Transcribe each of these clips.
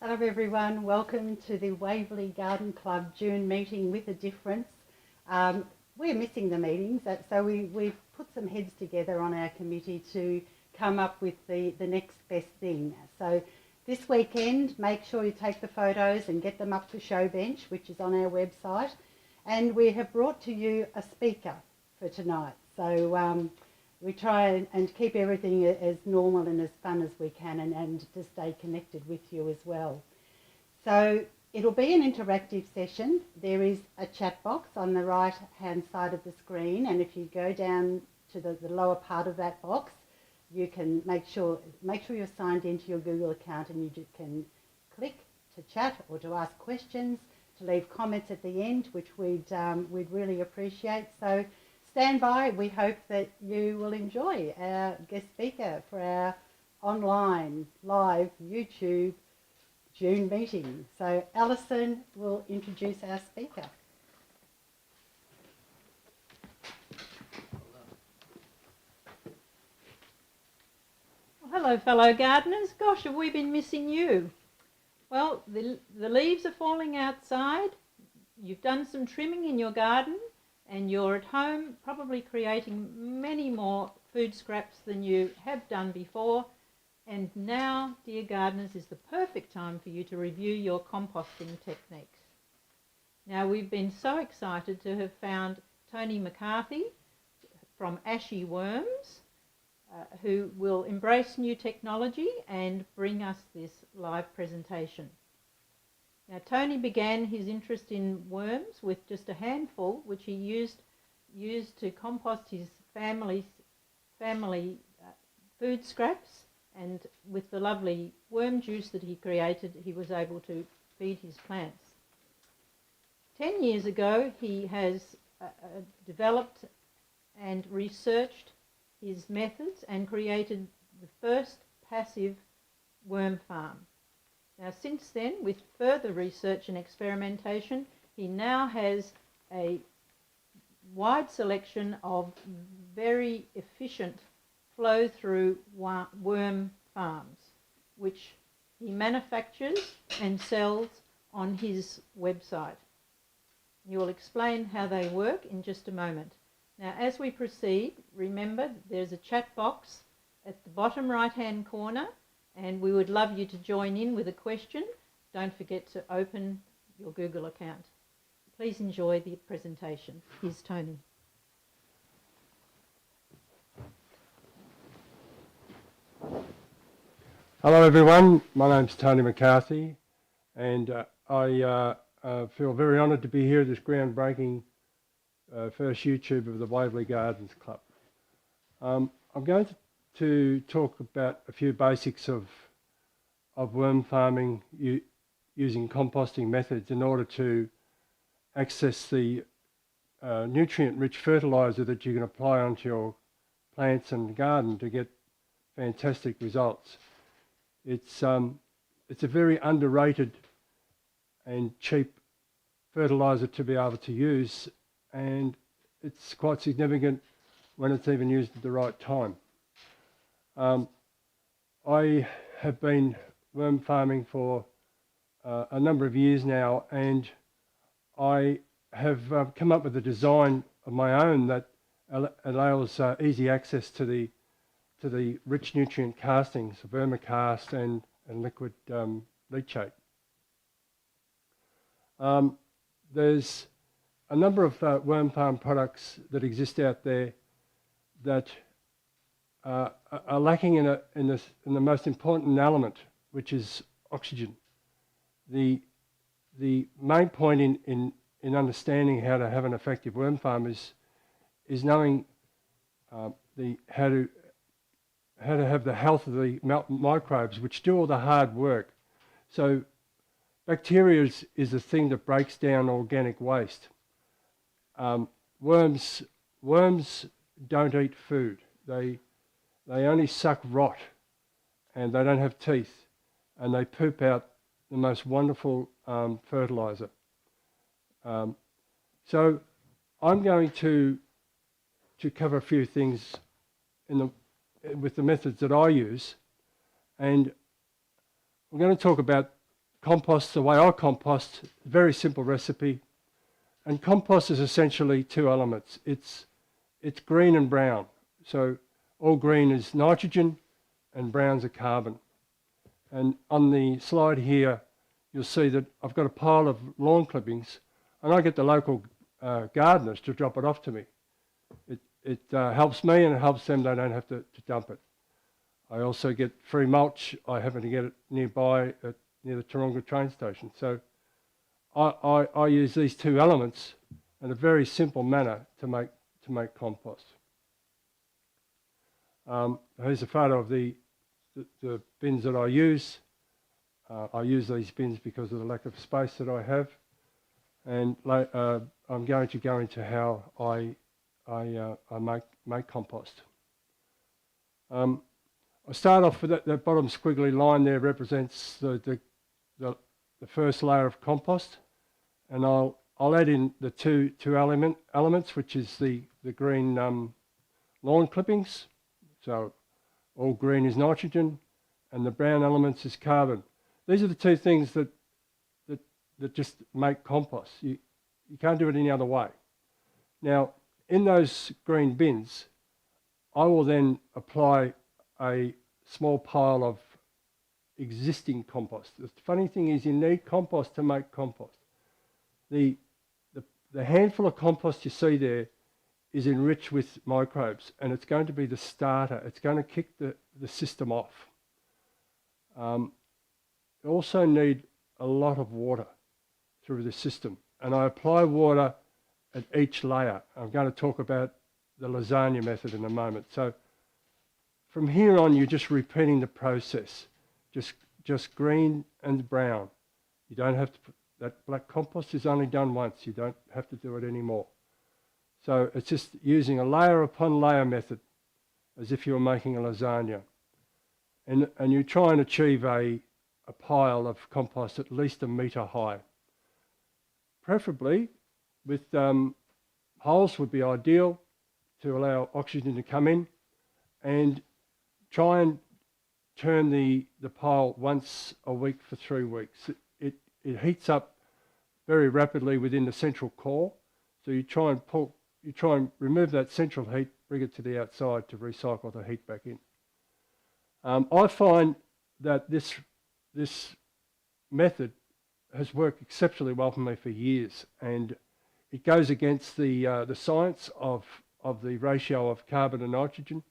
Hello everyone, welcome to the Waverley Garden Club June meeting with a difference. We're missing the meetings, so we've put some heads together on our committee to come up with the next best thing. So this weekend, make sure you take the photos and get them up to Showbench, which is on our website. And we have brought to you a speaker for tonight. So we try and keep everything as normal and as fun as we can and to stay connected with you as well. So it'll be an interactive session. There is a chat box on the right hand side of the screen, and if you go down to the lower part of that box, you can make sure you're signed into your Google account, and you can click to chat or to ask questions, to leave comments at the end, which we'd really appreciate. So stand by. We hope that you will enjoy our guest speaker for our online live YouTube June meeting. So Alison will introduce our speaker. Well, hello fellow gardeners. Gosh, have we been missing you? Well, the leaves are falling outside. You've done some trimming in your garden, and you're at home probably creating many more food scraps than you have done before. And now, dear gardeners, is the perfect time for you to review your composting techniques. Now, we've been so excited to have found Tony McCarthy from Ashy Worms, who will embrace new technology and bring us this live presentation. Now, Tony began his interest in worms with just a handful, which he used to compost his family food scraps, and with the lovely worm juice that he created, he was able to feed his plants. 10 years ago, he has developed and researched his methods and created the first passive worm farm. Now, since then, with further research and experimentation, he now has a wide selection of very efficient flow-through worm farms, which he manufactures and sells on his website. He will explain how they work in just a moment. Now, as we proceed, remember there's a chat box at the bottom right-hand corner, and we would love you to join in with a question. Don't forget to open your Google account. Please enjoy the presentation. Here's Tony. Hello everyone, my name's Tony McCarthy, and I feel very honoured to be here at this groundbreaking first YouTube of the Waverley Gardens Club. I'm going to talk about a few basics of worm farming using composting methods in order to access the nutrient-rich fertiliser that you can apply onto your plants and garden to get fantastic results. It's a very underrated and cheap fertiliser to be able to use, and it's quite significant when it's even used at the right time. I have been worm farming for a number of years now, and I have come up with a design of my own that allows easy access to the rich nutrient castings, Vermicast and liquid leachate. There's a number of worm farm products that exist out there that are lacking in the most important element, which is oxygen. The main point in understanding how to have an effective worm farm is knowing how to have the health of the microbes, which do all the hard work. So bacteria is the thing that breaks down organic waste. Worms don't eat food. They only suck rot, and they don't have teeth, and they poop out the most wonderful fertilizer. So I'm going to cover a few things with the methods that I use, and I'm going to talk about compost the way I compost, very simple recipe. And compost is essentially two elements. It's green and brown. So all green is nitrogen and browns are carbon. And on the slide here, you'll see that I've got a pile of lawn clippings, and I get the local gardeners to drop it off to me. It helps me and it helps them. They don't have to dump it. I also get free mulch. I happen to get it nearby near the Taronga train station. So I use these two elements in a very simple manner to make compost. Here's a photo of the bins that I use. I use these bins because of the lack of space that I have, and I'm going to go into how I make compost. I start off with that bottom squiggly line there represents the first layer of compost, and I'll add in the two elements, which is the green lawn clippings. So all green is nitrogen, and the brown elements is carbon. These are the two things that just make compost. You can't do it any other way. Now, in those green bins, I will then apply a small pile of existing compost. The funny thing is you need compost to make compost. The handful of compost you see there is enriched with microbes, and it's going to be the starter. It's going to kick the system off. You also need a lot of water through the system, and I apply water at each layer. I'm going to talk about the lasagna method in a moment. So from here on, you're just repeating the process, just green and brown. You don't have to that black compost is only done once. You don't have to do it anymore. So it's just using a layer upon layer method, as if you were making a lasagna. And you try and achieve a pile of compost at least 1 metre high. Preferably with holes would be ideal to allow oxygen to come in, and try and turn the pile once a week for 3 weeks. It heats up very rapidly within the central core, so you try and remove that central heat, bring it to the outside to recycle the heat back in. I find that this method has worked exceptionally well for me for years, and it goes against the science of the ratio of carbon and nitrogen.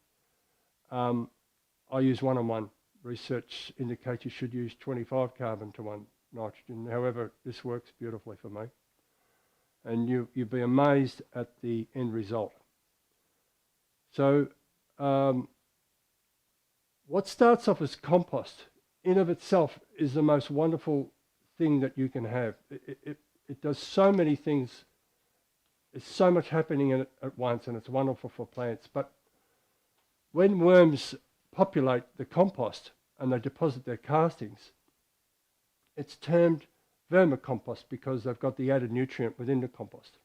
I use 1:1. Research indicates you should use 25 carbon to 1 nitrogen. However, this works beautifully for me, and you'd be amazed at the end result. So what starts off as compost in of itself is the most wonderful thing that you can have. It does so many things. There's so much happening in it at once, and it's wonderful for plants. But when worms populate the compost and they deposit their castings, it's termed vermicompost because they've got the added nutrient within the compost.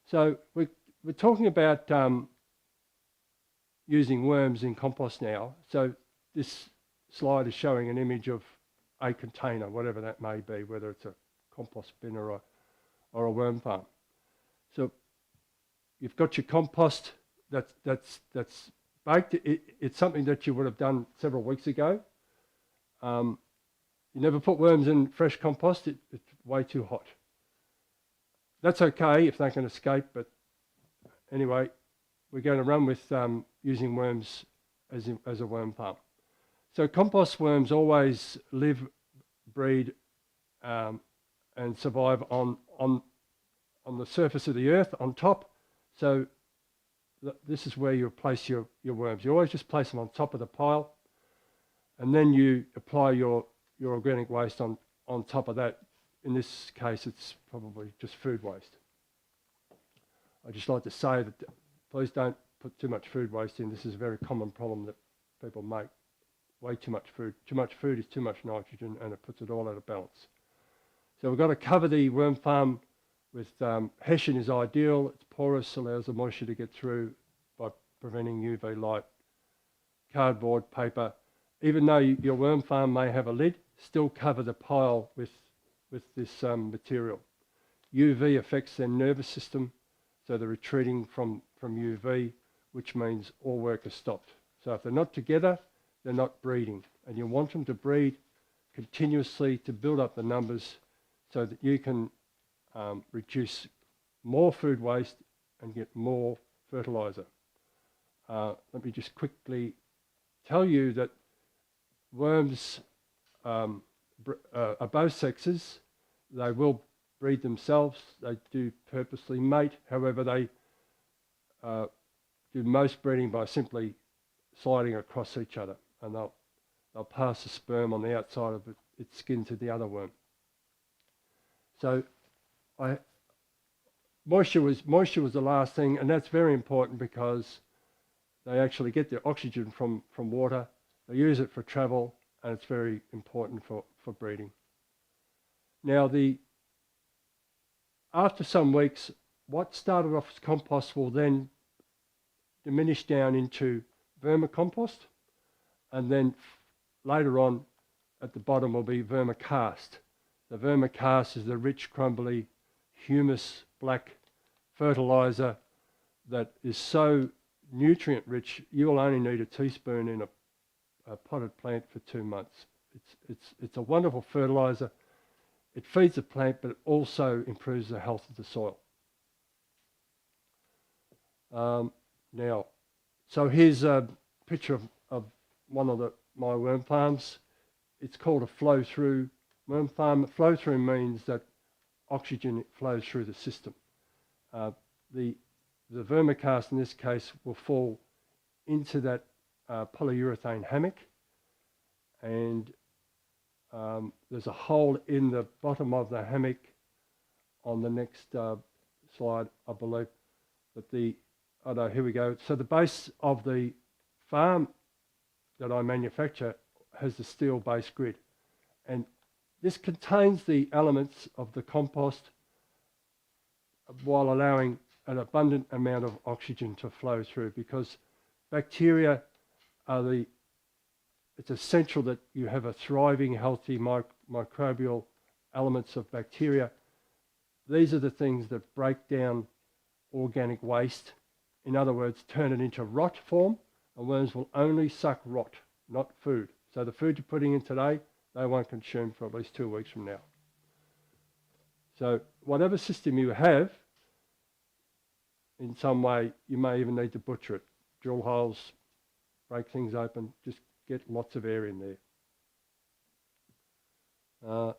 So we're talking about using worms in compost now. So this slide is showing an image of a container, whatever that may be, whether it's a compost bin or a worm farm. So you've got your compost that's baked. It's something that you would have done several weeks ago. You never put worms in fresh compost. It's way too hot. That's okay if they can escape, but anyway, we're going to run with using worms as a worm farm. So compost worms always live, breed, and survive on the surface of the earth, on top. So this is where you place your worms. You always just place them on top of the pile, and then you apply your organic waste on top of that. In this case, it's probably just food waste. I just like to say that please don't put too much food waste in. This is a very common problem that people make. Way too much food. Too much food is too much nitrogen, and it puts it all out of balance. So we've got to cover the worm farm with hessian is ideal. It's porous, allows the moisture to get through by preventing UV light. Cardboard, paper, even though your worm farm may have a lid, still cover the pile with this material. UV affects their nervous system, so they're retreating from UV, which means all work is stopped. So if they're not together, they're not breeding. And you want them to breed continuously to build up the numbers so that you can reduce more food waste and get more fertilizer. Let me just quickly tell you that worms are both sexes. They will breed themselves. They do purposely mate. However, they do most breeding by simply sliding across each other, and they'll pass the sperm on the outside of its skin to the other worm. So moisture was the last thing, and that's very important because they actually get their oxygen from water. They use it for travel, and it's very important for breeding. Now, after some weeks, what started off as compost will then diminish down into vermicompost, and then later on at the bottom will be vermicast. The vermicast is the rich, crumbly, humus, black fertilizer that is so nutrient rich you will only need a teaspoon in a potted plant for 2 months. It's a wonderful fertilizer. It feeds the plant, but it also improves the health of the soil. Now, so here's a picture of one of my worm farms. It's called a flow-through worm farm. Flow-through means that oxygen flows through the system. The vermicast in this case will fall into that polyurethane hammock, and there's a hole in the bottom of the hammock on the next slide, I believe. But here we go. So the base of the farm that I manufacture has the steel base grid, and this contains the elements of the compost while allowing an abundant amount of oxygen to flow through, because bacteria are it's essential that you have a thriving, healthy microbial elements of bacteria. These are the things that break down organic waste. In other words, turn it into rot form, and worms will only suck rot, not food. So the food you're putting in today, they won't consume for at least 2 weeks from now. So whatever system you have, in some way, you may even need to butcher it. Drill holes, break things open, just get lots of air in there.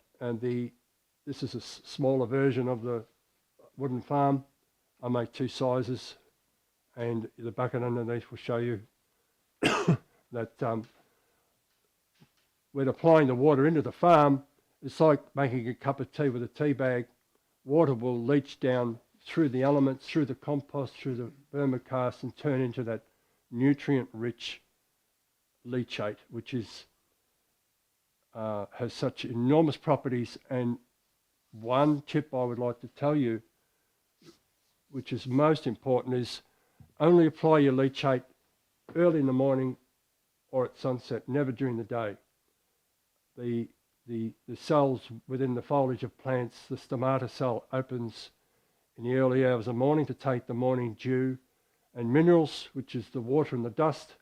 This is a smaller version of the wooden farm. I make 2 sizes, and the bucket underneath will show you that when applying the water into the farm, it's like making a cup of tea with a tea bag. Water will leach down through the elements, through the compost, through the vermicast, and turn into that nutrient-rich leachate, which has such enormous properties. And one tip I would like to tell you, which is most important, is only apply your leachate early in the morning or at sunset, never during the day. The cells within the foliage of plants, the stomata cell opens in the early hours of the morning to take the morning dew and minerals, which is the water and the dust,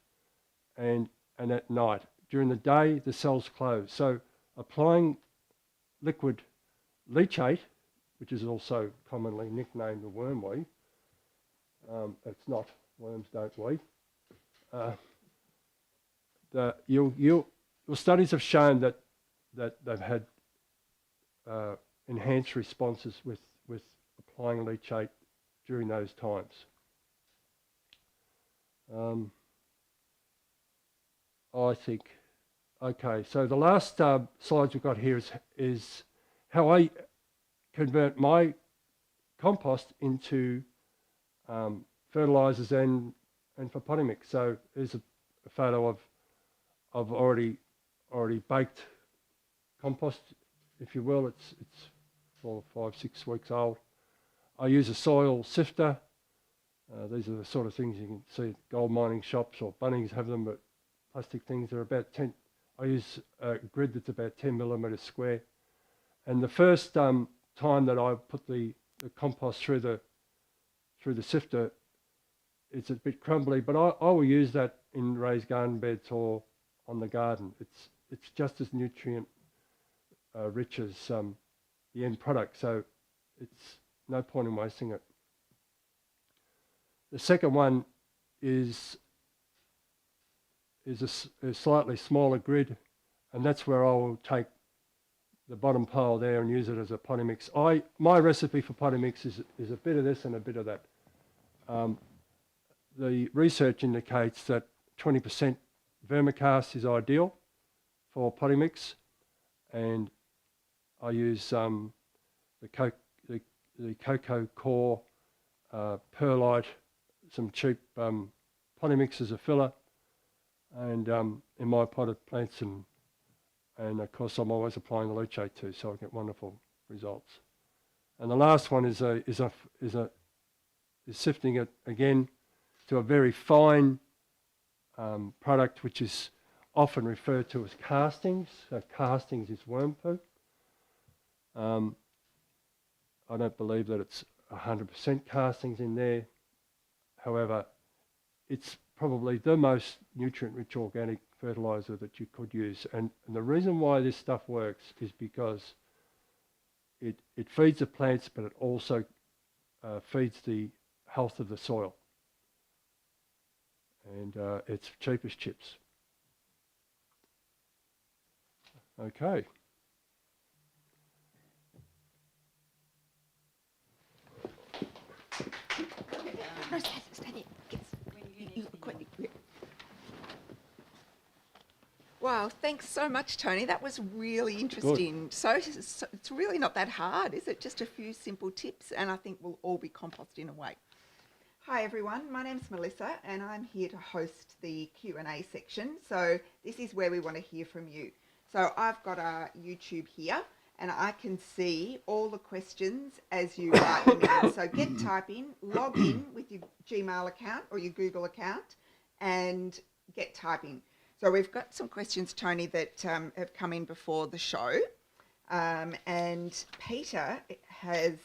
and at night. During the day, the cells close. So applying liquid leachate, which is also commonly nicknamed the wormwee, it's not, worms don't wee. Your studies have shown that they've had enhanced responses with applying leachate during those times. I think, okay, so the last slides we've got here is how I convert my compost into fertilizers and for potting mix. So here's a photo of already baked compost, if you will. It's 4, 5, 6 weeks old. I use a soil sifter. These are the sort of things you can see at gold mining shops, or Bunnings have them, but plastic things. They're about I use a grid that's about 10 millimetres square. And the first time that I put the compost through the sifter, it's a bit crumbly, but I will use that in raised garden beds or on the garden. It's just as nutrient rich as the end product, so it's no point in wasting it. The second one is a slightly smaller grid, and that's where I will take the bottom pile there and use it as a potting mix. My recipe for potting mix is a bit of this and a bit of that. The research indicates that 20% vermicast is ideal for potting mix, and I use the cocoa core, perlite, some cheap potting mix as a filler, and in my potted plants, and of course I'm always applying the leachate too, so I get wonderful results. And the last one is sifting it again to a very fine product, which is often referred to as castings. So castings is worm poo. I don't believe that it's 100% castings in there. However, it's probably the most nutrient-rich organic fertiliser that you could use. And the reason why this stuff works is because it feeds the plants, but it also feeds the health of the soil. And it's cheap as chips. Okay. No, stay there. You look quick. Wow, thanks so much, Tony. That was really interesting. So it's really not that hard, is it? Just a few simple tips, and I think we'll all be composting away. Hi everyone, my name's Melissa, and I'm here to host the Q&A section. So this is where we want to hear from you. So I've got a YouTube here, and I can see all the questions as you write them in. So get typing, log in with your Gmail account or your Google account, and get typing. So we've got some questions, Tony, that have come in before the show. And Peter has,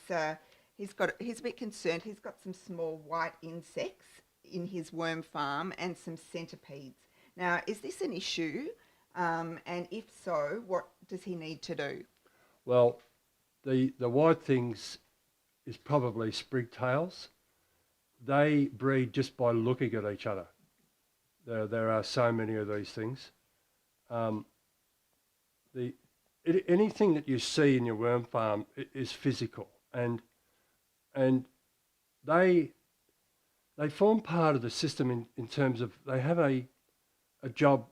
he's a bit concerned. He's got some small white insects in his worm farm and some centipedes. Now, is this an issue? And if so, what does he need to do? Well, the white things is probably springtails. They breed just by looking at each other. There are so many of these things. Anything that you see in your worm farm is physical, and they form part of the system in terms of they have a job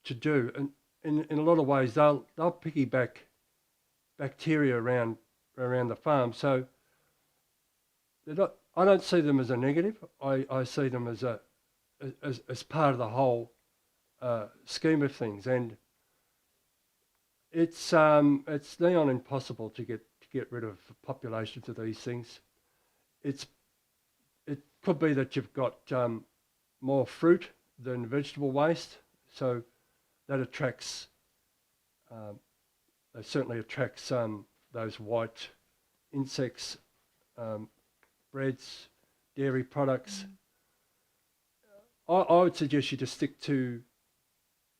to do, and in a lot of ways they'll piggyback bacteria around the farm. So I don't see them as a negative. I see them as part of the whole scheme of things, and it's near impossible to get rid of populations of these things. It could be that you've got more fruit than vegetable waste, so that attracts. It certainly attracts those white insects, breads, dairy products. I would suggest you just stick to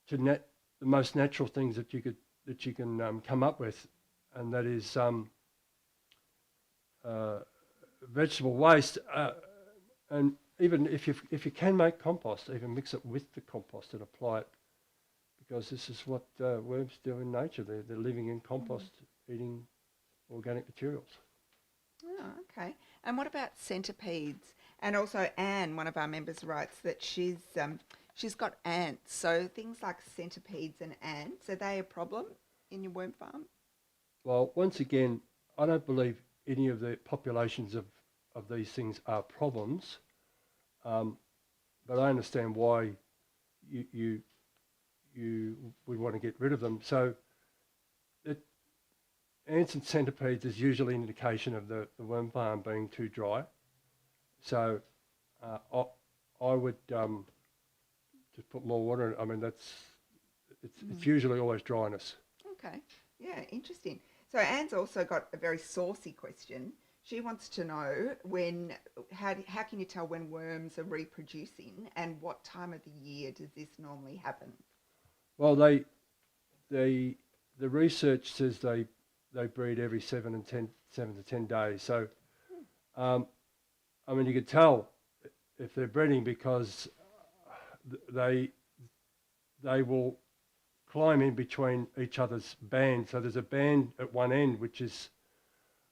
the most natural things that you can come up with, and that is vegetable waste. And even if you can make compost, even mix it with the compost and apply it, because this is what worms do in nature. They're living in compost, eating organic materials. Oh, okay. And what about centipedes? And also Anne, one of our members, writes that she's got ants. So things like centipedes and ants, are they a problem in your worm farm? Well, once again, I don't believe any of the populations of these things are problems, but I understand why you would want to get rid of them. So ants and centipedes is usually an indication of the worm farm being too dry. So I would just put more water in. I mean, It's usually always dryness. Okay. Yeah, interesting. So Anne's also got a very saucy question. She wants to know how can you tell when worms are reproducing, and what time of the year does this normally happen? Well, the research says they breed every 7 to 10 days. So, I mean, you could tell if they're breeding because they will climb in between each other's bands. So there's a band at one end, which is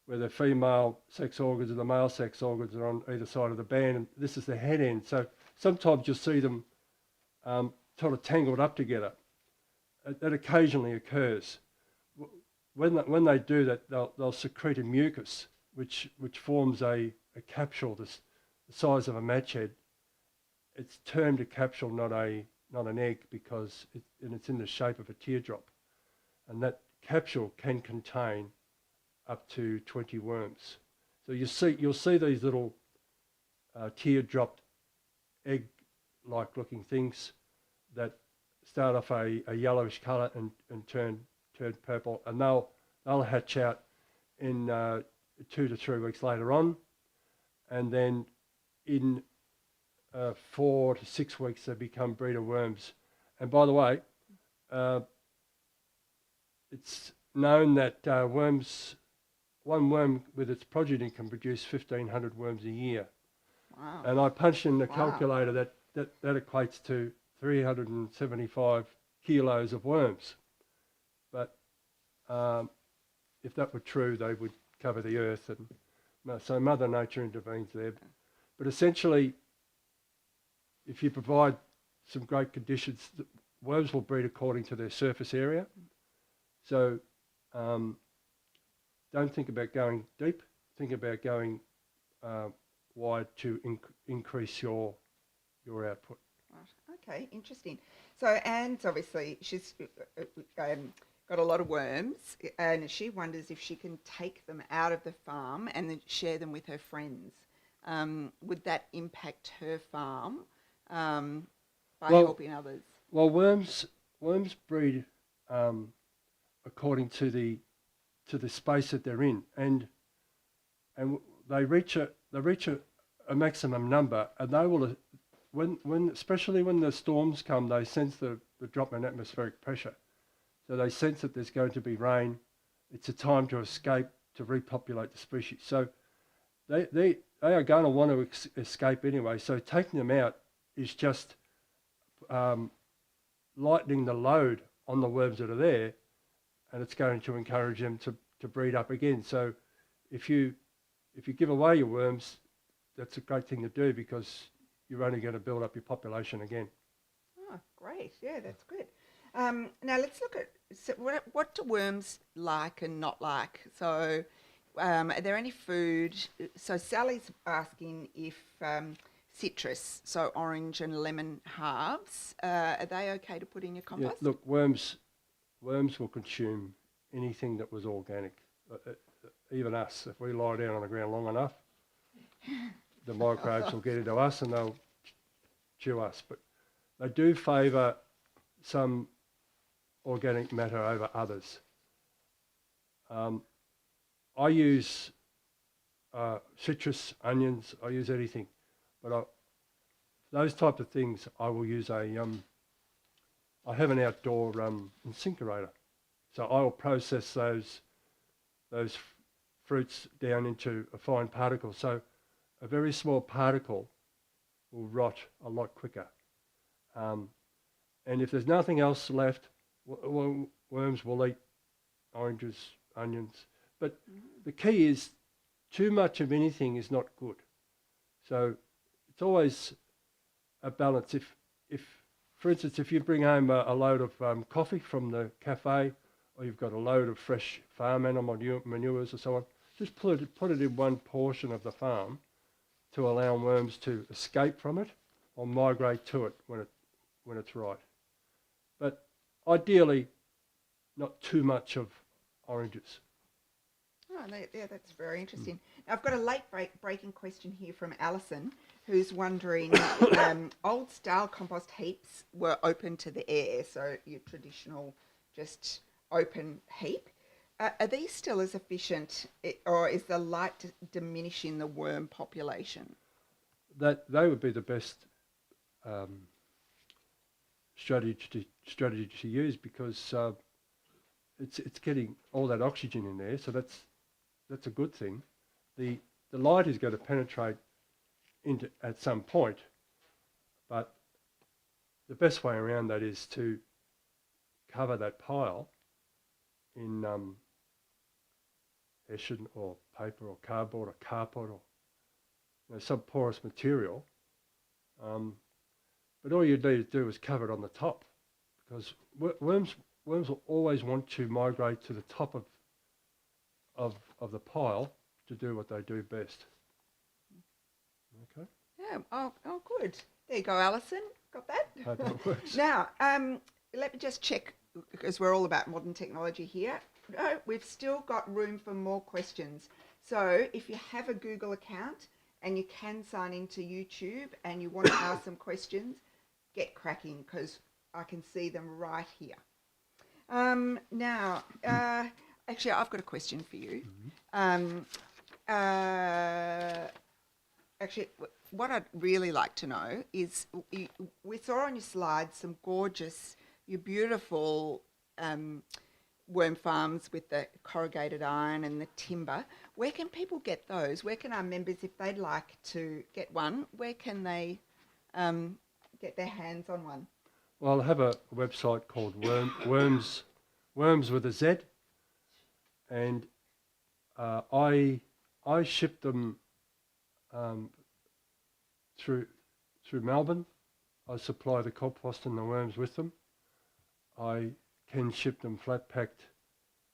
where the female sex organs and the male sex organs are on either side of the band, and this is the head end. So sometimes you'll see them sort of tangled up together. That occasionally occurs. When they do that, they'll secrete a mucus, which forms a capsule the size of a match head. It's termed a capsule, not an egg, because it's in the shape of a teardrop, and that capsule can contain up to 20 worms. So you'll see these little teardrop egg-like looking things that start off a yellowish colour and turn purple, and they'll hatch out in 2 to 3 weeks later on, and then in 4 to 6 weeks they become breeder worms. And by the way, it's known that one worm with its progeny can produce 1,500 worms a year. Wow. And I punched in the calculator that equates to 375 kilos of worms. But if that were true, they would cover the earth, and so Mother Nature intervenes there. But essentially, if you provide some great conditions, the worms will breed according to their surface area. So don't think about going deep. Think about going wide to increase your output. Right. Okay, interesting. So Anne's obviously, she's got a lot of worms, and she wonders if she can take them out of the farm and then share them with her friends. Would that impact her farm by helping others? Well, worms breed according to the space that they're in, and they reach a maximum number, and they will, especially when the storms come, they sense the drop in atmospheric pressure. So they sense that there's going to be rain. It's a time to escape, to repopulate the species. So they are going to want to escape anyway. So taking them out is just lightening the load on the worms that are there, and it's going to encourage them to breed up again. So if you give away your worms, that's a great thing to do, because you're only going to build up your population again. Oh, great. Yeah, that's good. Now let's look at what do worms like and not like. So are there any food? So Sally's asking if citrus, so orange and lemon halves, are they okay to put in your compost? Yeah, look, worms will consume anything that was organic. Even us, if we lie down on the ground long enough, the microbes will get into us and they'll chew us. But they do favour some organic matter over others. I use citrus, onions, I use anything, but those type of things I will use I have an outdoor incinerator, so I will process those fruits down into a fine particle. So a very small particle will rot a lot quicker. And if there's nothing else left, worms will eat oranges, onions. But the key is, too much of anything is not good. So it's always a balance. If for instance, if you bring home a load of coffee from the cafe, or you've got a load of fresh farm animal manures or so on, just put it in one portion of the farm to allow worms to escape from it or migrate to it when it's right. But ideally, not too much of oranges. Oh, yeah, that's very interesting. Now, I've got a late breaking question here from Alison, who's wondering, old style compost heaps were open to the air, so your traditional just open heap. Are these still as efficient, or is the light diminishing the worm population? That they would be the best strategy to use, because it's getting all that oxygen in there, so that's a good thing. The light is going to penetrate into at some point, but the best way around that is to cover that pile in hessian or paper or cardboard or carpet or some porous material. But all you need to do is cover it on the top, because worms will always want to migrate to the top of the pile to do what they do best. Okay. Yeah. Oh, good. There you go, Alison. Got that? Hope that works. Now, let me just check, because we're all about modern technology here. No, we've still got room for more questions. So if you have a Google account and you can sign into YouTube and you want to ask some questions, get cracking, because I can see them right here. Now, actually, I've got a question for you. Actually, what I'd really like to know is, we saw on your slides some gorgeous, your beautiful worm farms with the corrugated iron and the timber. Where can people get those? Where can our members, if they'd like to get one, where can they get their hands on one? Well, I have a website called Worms with a Z, and I ship them through Melbourne. I supply the compost and the worms with them. I can ship them flat packed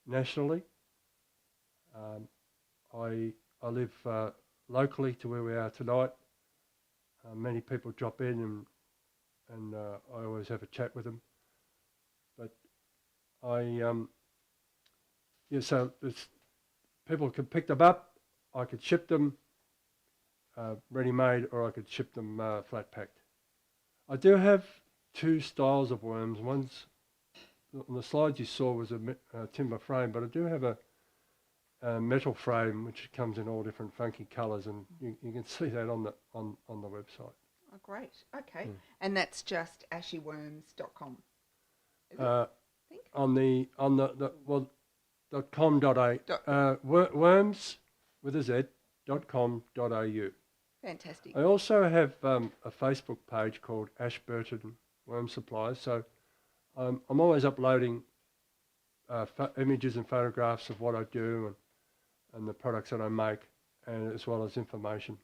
nationally. I live locally to where we are tonight. Many people drop in and I always have a chat with them. But so people can pick them up. I could ship them ready-made, or I could ship them flat packed. I do have two styles of worms. One's on the slides you saw was a timber frame, but I do have a metal frame which comes in all different funky colours, and you can see that on the website. Oh, great. Okay. And that's just ashyworms.com. On the .com.au, worms with a Z .com.au. Fantastic. I also have a Facebook page called Ashburton Worm Supplies, so I'm always uploading images and photographs of what I do and the products that I make, and as well as information.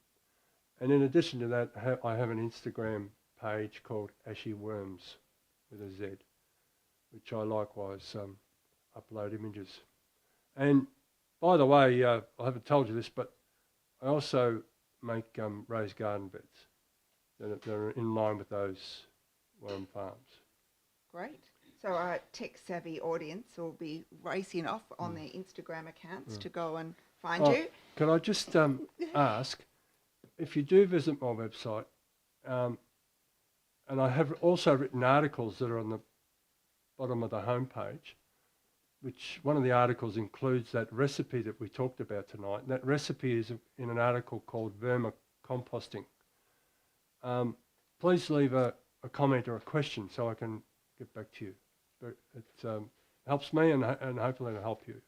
And in addition to that, I have an Instagram page called Ashy Worms with a Z, which I likewise upload images. And by the way, I haven't told you this, but I also make raised garden beds that are in line with those worm farms. Great. So our tech-savvy audience will be racing off on their Instagram accounts to go and find you. Can I just ask, if you do visit my website, and I have also written articles that are on the bottom of the homepage, which one of the articles includes that recipe that we talked about tonight. And that recipe is in an article called Vermicomposting. Please leave a comment or a question so I can get back to you. But it helps me and hopefully it'll help you.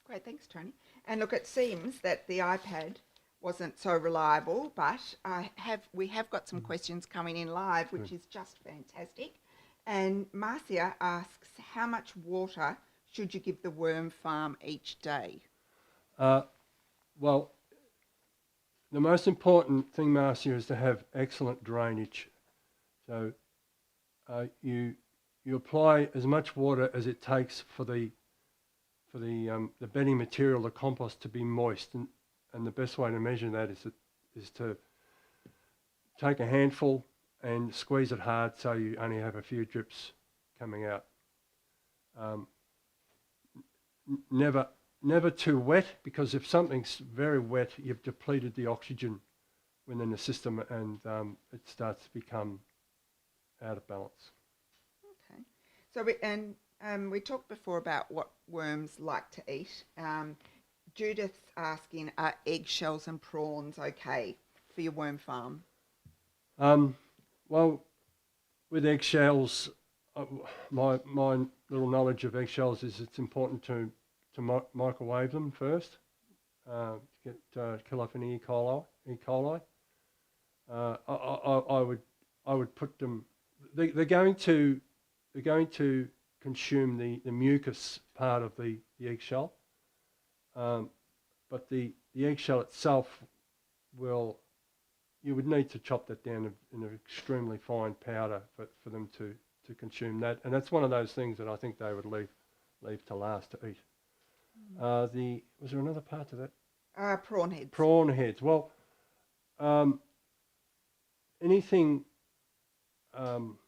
Great, thanks, Tony. And look, it seems that the iPad wasn't so reliable, but we have got some questions coming in live, which is just fantastic. And Marcia asks, how much water should you give the worm farm each day? Well, the most important thing, Marcia, is to have excellent drainage. So you apply as much water as it takes for the bedding material, the compost, to be moist, and the best way to measure that is to take a handful and squeeze it hard so you only have a few drips coming out. Never never too wet, because if something's very wet, you've depleted the oxygen within the system, and it starts to become out of balance. Okay. So we talked before about what worms like to eat. Judith's asking, are eggshells and prawns okay for your worm farm? Well, with eggshells, my little knowledge of eggshells is it's important to microwave them first to kill off any E. coli. I would put them. They're going to consume the mucus part of the eggshell, but the eggshell itself will. You would need to chop that down in an extremely fine powder for them to consume that, and that's one of those things that I think they would leave to last to eat. Was there another part to that? Prawn heads. Prawn heads. Well, anything,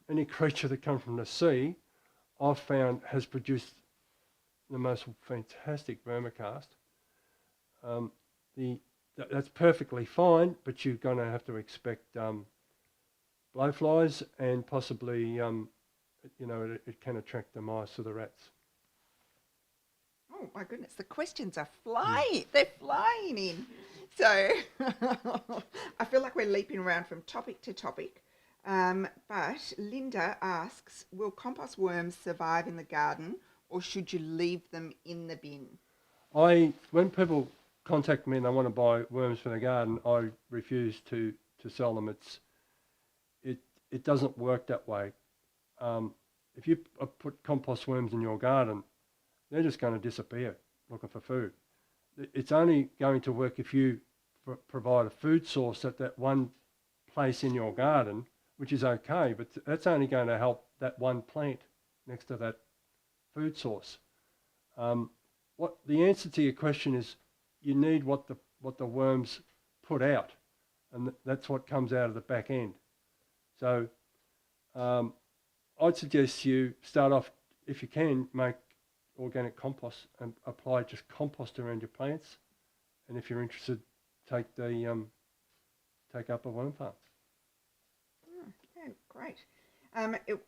any creature that comes from the sea, I've found has produced the most fantastic vermicast. That's perfectly fine, but you're going to have to expect blowflies, and possibly, it can attract the mice or the rats. Oh my goodness, the questions are flying. They're flying in. So I feel like we're leaping around from topic to topic. But Linda asks, will compost worms survive in the garden, or should you leave them in the bin? When people contact me and they want to buy worms for the garden, I refuse to sell them. It doesn't work that way. If you put compost worms in your garden, they're just going to disappear looking for food. It's only going to work if you provide a food source at that one place in your garden, which is okay, but that's only going to help that one plant next to that food source. What the answer to your question is, you need what the worms put out, and that's what comes out of the back end. So I'd suggest you start off, if you can, make organic compost and apply just compost around your plants, and if you're interested, take up a worm farm. Yeah, great.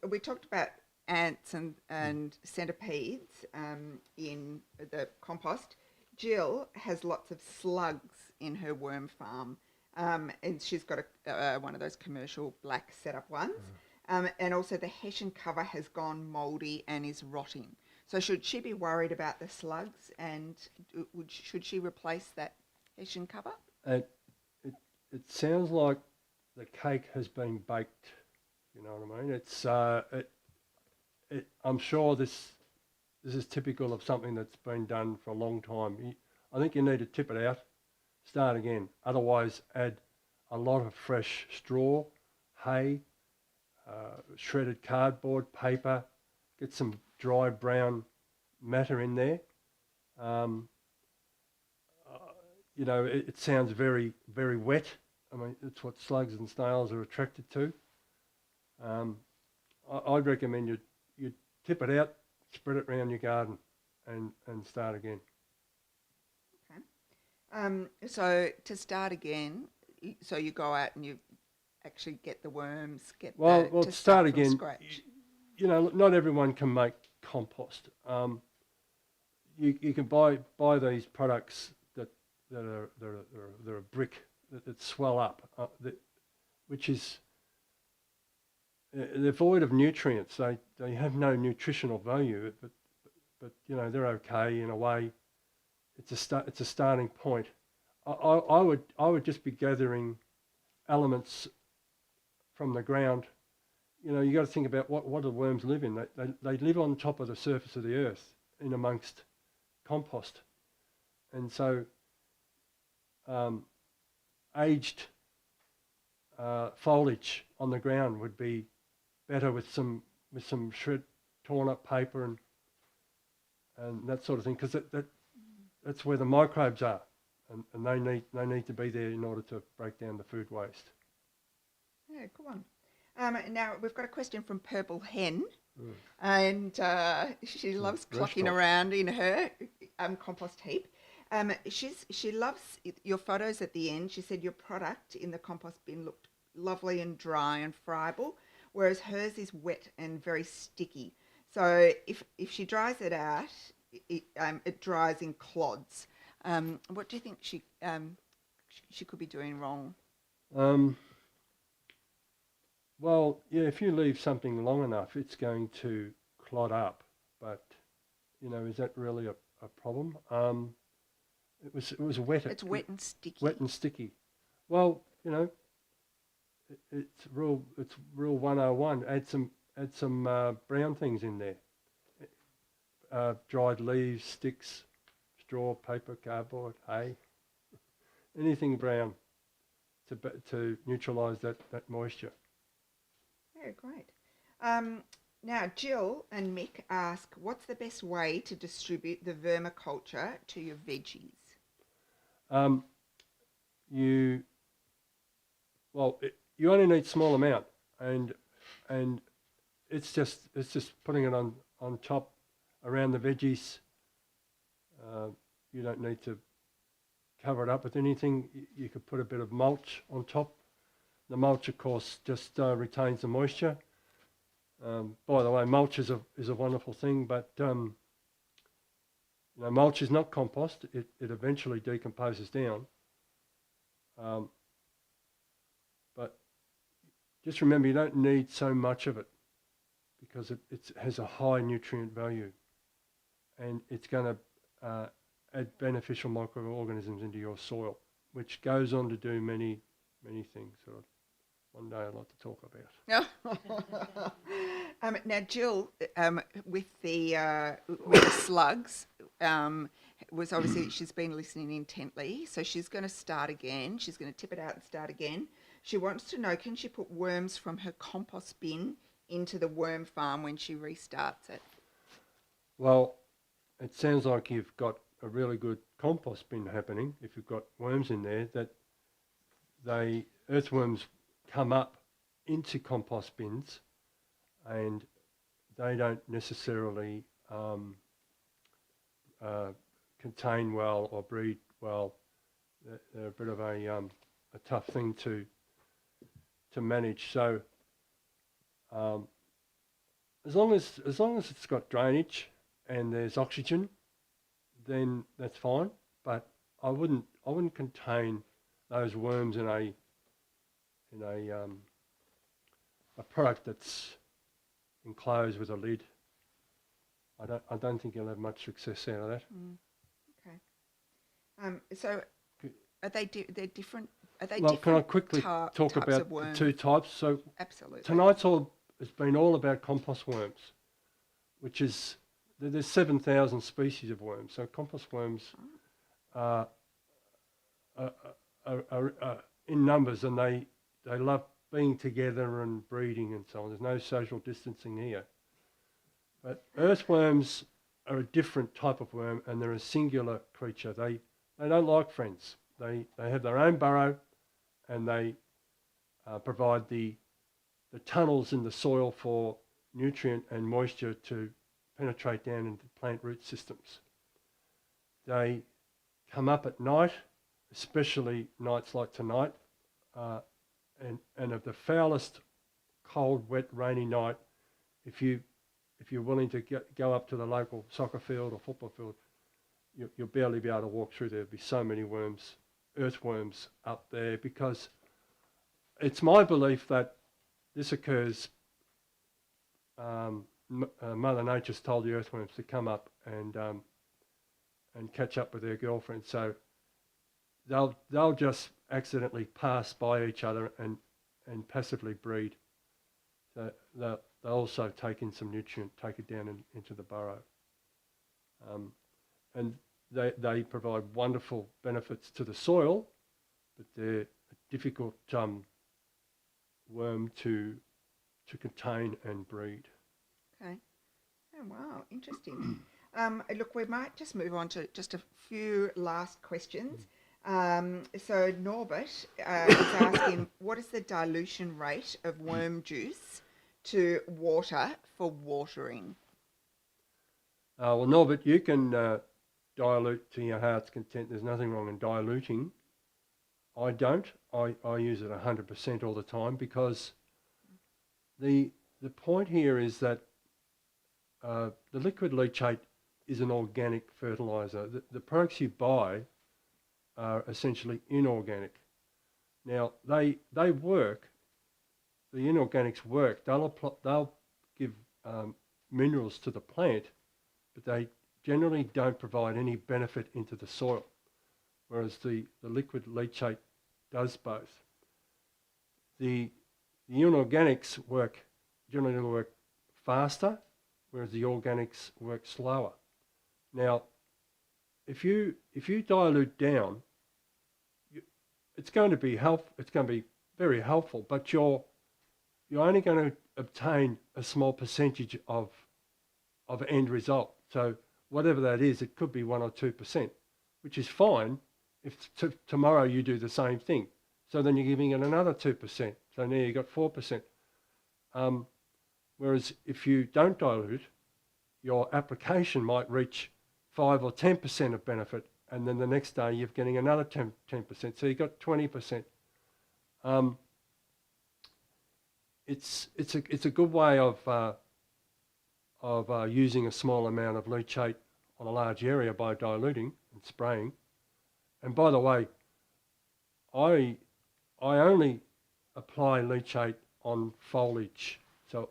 We talked about ants and centipedes in the compost. Jill has lots of slugs in her worm farm, and she's got one of those commercial black setup ones. And also the hessian cover has gone mouldy and is rotting. So should she be worried about the slugs, and should she replace that hessian cover? It sounds like the cake has been baked. You know what I mean? It's I'm sure this is typical of something that's been done for a long time. I think you need to tip it out, start again. Otherwise, add a lot of fresh straw, hay, shredded cardboard, paper, get some dry brown matter in there. It sounds very, very wet. I mean, it's what slugs and snails are attracted to. I'd recommend you tip it out, spread it around your garden, and start again. Okay. So to start again, so you go out and you actually get the worms, to start from again. Scratch. Not everyone can make compost. You can buy these products that are a brick that swell up, which is they're void of nutrients. They have no nutritional value, but they're okay in a way. It's a starting point. I would just be gathering elements from the ground. You got to think about what do worms live in. They live on top of the surface of the earth, in amongst compost, and so aged foliage on the ground would be better with some torn up paper and that sort of thing, because that's where the microbes are, and they need to be there in order to break down the food waste. Yeah, good one. Now we've got a question from Purple Hen. And she loves clocking restaurant. around in her compost heap. She loves your photos at the end. She said your product in the compost bin looked lovely and dry and friable, whereas hers is wet and very sticky. So if she dries it out, it dries in clods. What do you think she could be doing wrong? Well, yeah, if you leave something long enough, it's going to clot up. But, is that really a problem? It was wet. It's wet and sticky. Wet and sticky. Well, it's rule 101. Add some brown things in there. Dried leaves, sticks, straw, paper, cardboard, hay, anything brown to neutralise that moisture. Yeah, great. Now, Jill and Mick ask, what's the best way to distribute the vermiculture to your veggies? You only need small amount, and it's just putting it on top around the veggies. You don't need to cover it up with anything. You could put a bit of mulch on top. The mulch, of course, just retains the moisture. By the way, mulch is a wonderful thing, but mulch is not compost. It eventually decomposes down. But just remember, you don't need so much of it because it has a high nutrient value, and it's going to add beneficial microorganisms into your soil, which goes on to do many things that one day I'd like to talk about. Now, Jill, with the slugs, was obviously she's been listening intently, so she's going to start again. She's going to tip it out and start again. She wants to know, can she put worms from her compost bin into the worm farm when she restarts it? Well, it sounds like you've got a really good compost bin happening. If you've got worms in there, that earthworms come up into compost bins, and they don't necessarily contain well or breed well. They're a bit of a tough thing to manage. So as long as it's got drainage and there's oxygen, then that's fine. But I wouldn't contain those worms in a product that's enclosed with a lid. I don't think you'll have much success out of that. Okay. So are they're different? Are they Well, different? can I quickly talk talk about the two types? So absolutely. Tonight's has been all about compost worms, which is there's 7,000 species of worms. So compost worms are in numbers, and they love being together and breeding and so on. There's no social distancing here. But earthworms are a different type of worm, and they're a singular creature. They don't like friends. They have their own burrow, and they provide the tunnels in the soil for nutrient and moisture to penetrate down into plant root systems. They come up at night, especially nights like tonight, and of the foulest, cold, wet, rainy night, if you're willing to go up to the local soccer field or football field, you'll barely be able to walk through. There'll be so many worms, earthworms up there, because it's my belief that this occurs. Mother Nature's told the earthworms to come up and catch up with their girlfriends, so they'll just accidentally pass by each other and passively breed. So they'll also take in some nutrient, take it down into the burrow. And they provide wonderful benefits to the soil, but they're a difficult worm to contain and breed. Okay. Oh, wow, interesting. Look, we might just move on to just a few last questions. So Norbert is asking, what is the dilution rate of worm juice to water for watering? Well, Norbert, you can dilute to your heart's content. There's nothing wrong in diluting. I don't. I use it 100% all the time because the point here is that the liquid leachate is an organic fertiliser. The products you buy are essentially inorganic. Now they work. The inorganics work. They'll give minerals to the plant, but they generally don't provide any benefit into the soil, whereas the liquid leachate does both. The inorganics generally work faster, whereas the organics work slower. Now, if you dilute down, it's going to be very helpful, but you're only going to obtain a small percentage of end result. So whatever that is, it could be 1 or 2%, which is fine if tomorrow you do the same thing. So then you're giving it another 2%. So now you've got 4%. Whereas if you don't dilute, your application might reach 5 or 10% of benefit, and then the next day you're getting another 10%. So you've got 20%. It's a good way of using a small amount of leachate on a large area by diluting and spraying. And by the way, I only apply leachate on foliage. So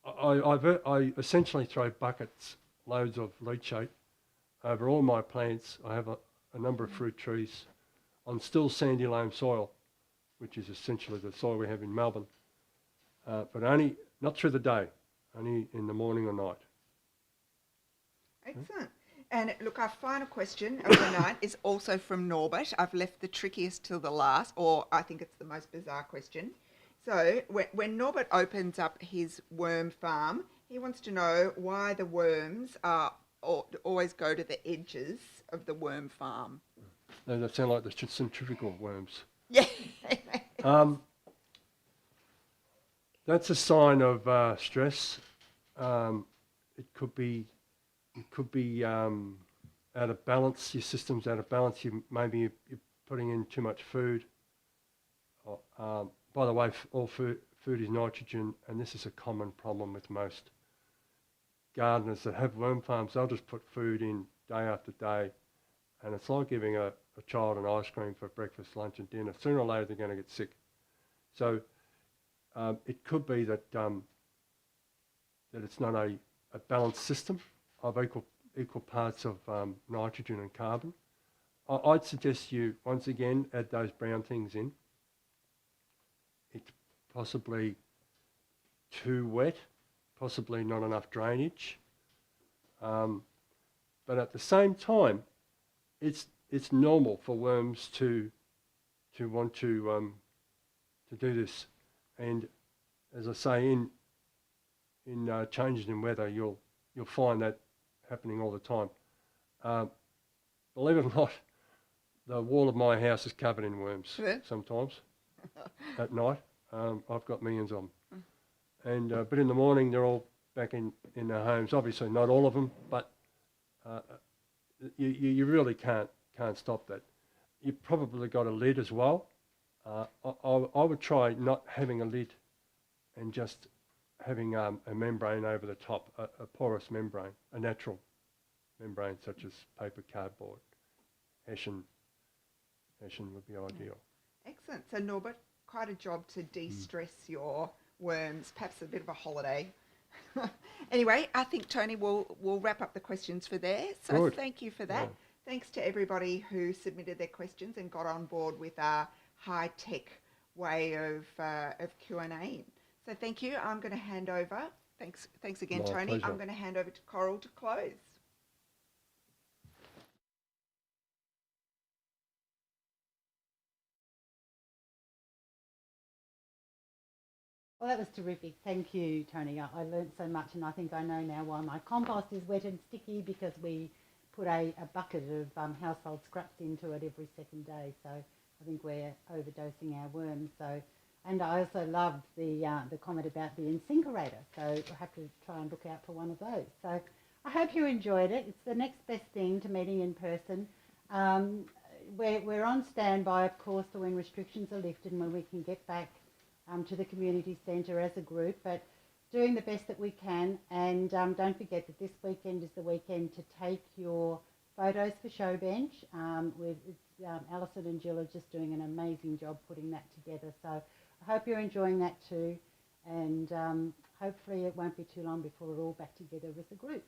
I essentially throw buckets, loads of leachate over all my plants. I have a number of fruit trees on still sandy loam soil, which is essentially the soil we have in Melbourne, but only not through the day, only in the morning or night. Excellent. And look, our final question of the night is also from Norbert. I've left the trickiest till the last, or I think it's the most bizarre question. So when Norbert opens up his worm farm, he wants to know why the worms always go to the edges of the worm farm. They sound like the centrifugal worms. Yeah. That's a sign of stress. It could be out of balance. Your system's out of balance. Maybe you're putting in too much food. By the way, all food is nitrogen, and this is a common problem with most gardeners that have worm farms. They'll just put food in day after day, and it's like giving a child an ice cream for breakfast, lunch and dinner. Sooner or later they're going to get sick. So it could be that it's not a balanced system of equal parts of nitrogen and carbon. I'd suggest you, once again, add those brown things in. It's possibly too wet, possibly not enough drainage. But at the same time, it's normal for worms to want to do this. And as I say, in changes in weather, you'll find that happening all the time. Believe it or not, the wall of my house is covered in worms sometimes at night. I've got millions of them. And but in the morning, they're all back in their homes. Obviously, not all of them, but you really can't stop that. You've probably got a lid as well. I would try not having a lid and just having a membrane over the top, a porous membrane, a natural membrane such as paper, cardboard. Hessian would be ideal. Excellent. So Norbert, quite a job to de-stress your worms, perhaps a bit of a holiday. Anyway, I think Tony will wrap up the questions for there. So Good. Thank you for that. Yeah. Thanks to everybody who submitted their questions and got on board with our high-tech way of Q&A. So thank you. I'm going to hand over. Thanks again, My Tony. pleasure. I'm going to hand over to Coral to close. Well, that was terrific. Thank you, Tony. I learnt so much, and I think I know now why my compost is wet and sticky, because we put a bucket of household scraps into it every second day. So I think we're overdosing our worms. So And I also loved the comment about the incinerator, so we'll have to try and look out for one of those. So I hope you enjoyed it. It's the next best thing to meeting in person. We're on standby, of course, for when restrictions are lifted and when we can get back to the community centre as a group, but doing the best that we can. And don't forget that this weekend is the weekend to take your photos for Showbench. Alison and Jill are just doing an amazing job putting that together. So I hope you're enjoying that too. And hopefully it won't be too long before we're all back together as a group.